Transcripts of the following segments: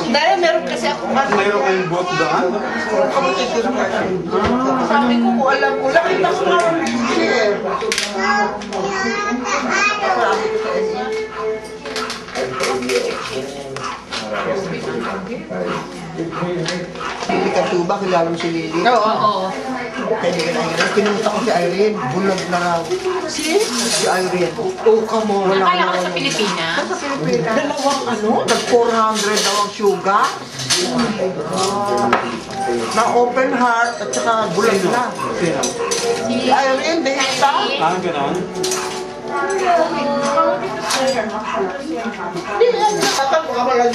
Dahil meron kasi ako Mayroon kayong boat daan? sabi ko kung alam ko, nakita ko nga Lili Katuba, kilala mo si Lili? Oo. Kaya hindi ka na kinumunta ko si Irene, bulag na raw. Si Irene. Oh, come on. Nakala ko sa Pilipinas. Sa Pilipinas. Dalawang ano? Nag-400 daw ang sugar. Na open heart at saka bulag na. Si Irene, Dehita. Ganon? Hindi yan, nakakamagal.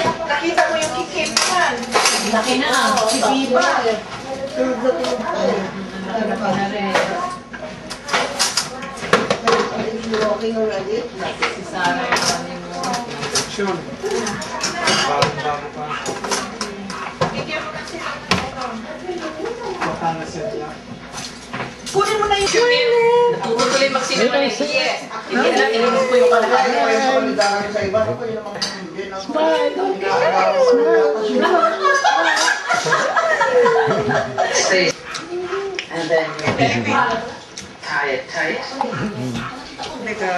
Nakita mo yung kikip man. Laki na. Si Biba. Tulog na tulog na. Laki na rin. Walking already? Si Sarah yung running mo. Sure. Bago pa. Baka na set lang. Kunin mo na yung natutuloy magsinungaling. Yes. Hindi na ininom ko yung kalahari. Sa iba, ako yung namang hindi na. Stay. And then you tie it tight. Ito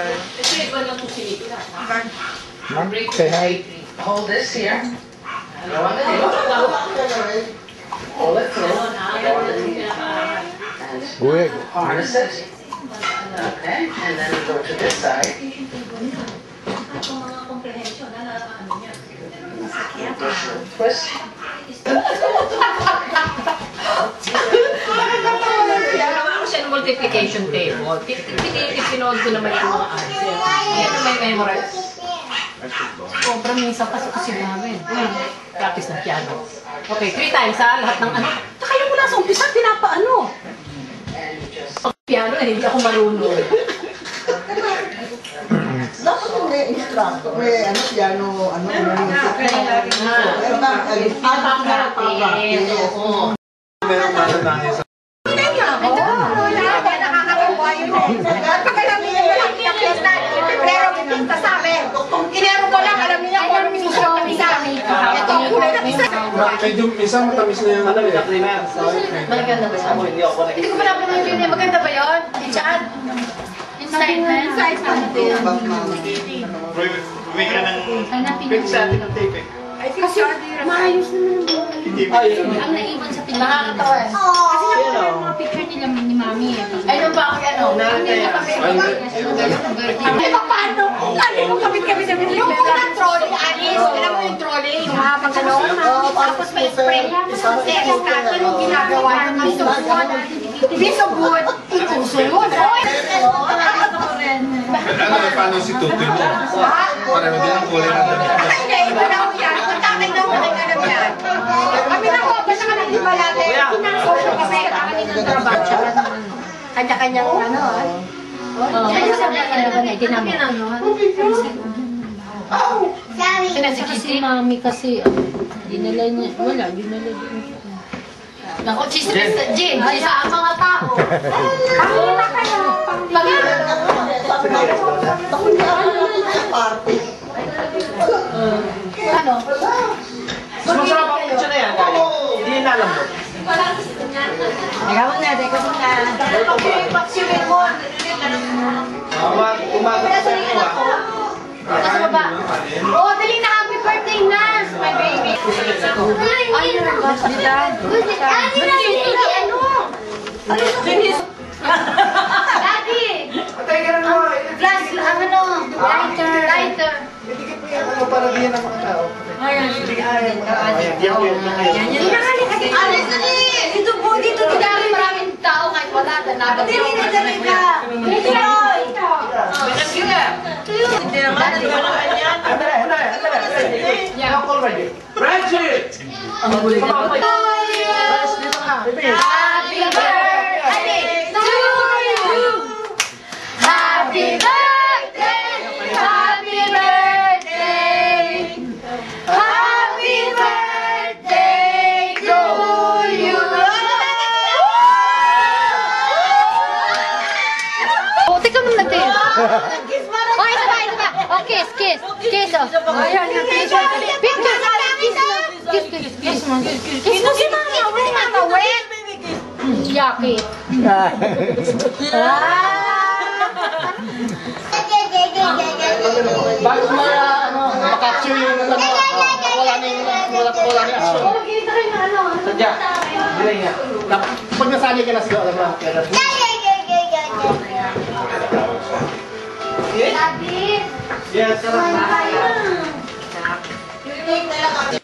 iba lang po silipin. Say hi. Hold this here. Go on the table. Pull it through. And harness it. Okay. And then go to this side. Twist. Ginawa ko siya ng multiplication table. Pinod ko naman yung mga answer. Yan ang may memorize. Sobrang minsan kasi ko sinawin. Practice ng piano. Okay, 3 times ha, lahat ng ano. Kaya mula sa umpisa, pinapaano. Pag piano, hindi ako marunong. Dapat may instructor, may ano, piano, ano, Meron pala tayo sa... Medyo isang matamis na yung ano eh. Maganda ba siya? Hindi ko pa napanood yun eh. Maganda ba yun? Diyan? Inside na? Inside na. Uwi ka ng... Pwede sa atin ng tape eh. Kasi maayos naman ang naiwan sa Pilipinas. Nakakatawa eh. Kasi nakita yung mga picture nila ni Mami eh. Ay, nung ba ako ano? Hindi na kami. Ay, paano? Lagi mo kami sa Pilipinas. Yung mga trolley, Alice. Alam mo yung trolley? Yung mahabang ano? Tapos may spray. Tapos kaka yung ginagawa ng bisubod. Bisubod. Ituso yun. Ano paano si Tutoy mo? Pareho din ang kulay na damit. Hindi, iba na ako yan. Kontakin na ako ng alam yan. Kami na ko, basta ka nang ibalate. Pinasok ko kasi kami ng trabaho. Kanya-kanyang ano ah. Kaya sabi ka naman eh, ginamit. Si Mami kasi, dinala niya, wala, dinala din. Naku, chismis na Jin. Sa mga tao. Pangina kayo. Pangina. party. Ano? Masarap ang picture na yan, guys. Hindi na alam mo. Ikaw na, teka muna. Pag-siwin mo. Umaga ka sa inyo ah. Nasa baba. Oh, dali na, happy birthday na. My baby. Ay, ano ba? Dita. Daddy! Glass, ano? Lighter. Itikit mo yan ano para diyan ang mga tao. Ayan. Yan. Alis na eh! Dito po, dito. Dito maraming tao kahit wala. Dali na, dali na. Dito. Hindi naman, nagkakaroon yan. Bridget! Happy birthday to you! Happy birthday! Happy birthday! Happy birthday to you! Oh, teka muna din. Nag-kiss pa rin. Oh, isa pa, isa pa. Oh, kiss, kiss. Kiss, oh. Ayan, picture. Picture. Kiss, kiss, kiss. Kiss mo si Mami. Hindi matawid. Yaki. Bago makapture yung wala ni action. Sadya, dilay nga. Pag nasali ka na siya, alam mo, kaya yes,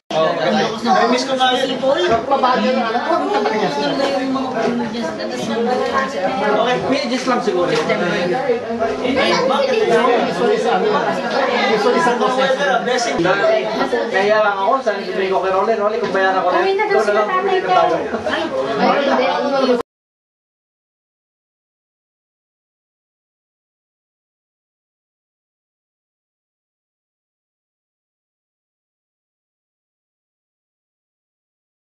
I miss ko nga yun. Pabagyo na alam ko, ang tatak niya siya. Okay, minutes lang siguro. Usually sa blessing. Kaya lang ako, sa nagsibrig ko kay Rolly, kung bayaran ko na, ito na lang bumili ng bago.